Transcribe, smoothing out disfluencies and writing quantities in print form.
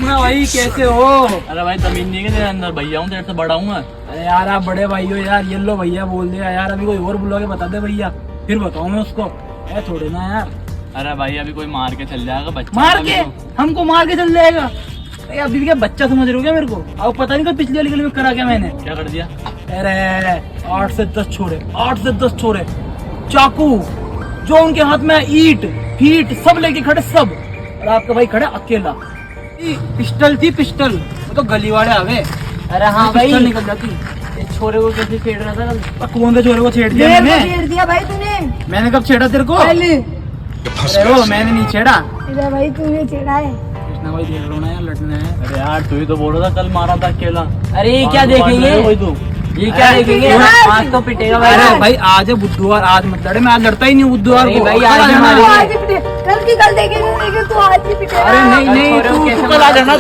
भाई कैसे हो? अरे भाई जमीन नहीं है तेरे अंदर, भैया हूँ तेरे से बड़ा हूँ। अरे यार आप बड़े भाई हो यार, ये लो भैया बोल दिया यार, अभी कोई और बुला के बता दे भैया, फिर बताऊँ मैं उसको। ऐ थोड़े ना यार। अरे भाई अभी कोई मार के चल जाएगा बच्चा। मार के? हमको मार के चल जाएगा? अरे अभी क्या बच्चा समझ रहे हो क्या मेरे को? अब पता नहीं कब पिछली वाली गली में करा क्या मैंने। क्या कर दिया? अरे 8 से 10 छोरे, 8 से 10 छोरे, चाकू, जो उनके हाथ में ईंट फीट सब लेके खड़े सब, और आपका भाई खड़ा अकेला। पिस्टल थी पिस्टल, वो तो गली वाले आ गए। अरे हाँ भाई, पिस्टल निकल जाती। इस छोरे को कैसे छेड़ रहा था कल? कौन से छोरे को छेड़ दिया मेरे को मैंने? छेड़ दिया भाई तूने। मैंने कब छेड़ा तेरे को? पहले। अरे वो मैंने नहीं छेड़ा। अरे भाई तूने छेड़ा है। कृष्णा भाई देख लो ना यार, लड़ने हैं। अरे यार तू ही तो बोल रहा था कल मारा था अकेला। अरे ये क्या देखेंगे, भाई तू ये क्या अरे देखेंगे? यार, आज तो पिटेगा भाई। अरे भाई आज है बुधवार, आज मत लड़े, मैं आज लड़ता ही नहीं हूँ बुधवार अरे को। भाई, कल आज आ जाना। हमारी- आज ही पिटे, कल की कल देखेंगे, लेकिन तू आज ही पिटेगा। अरे नहीं कल नहीं, छोरे को कैसे तू कल आ जाना।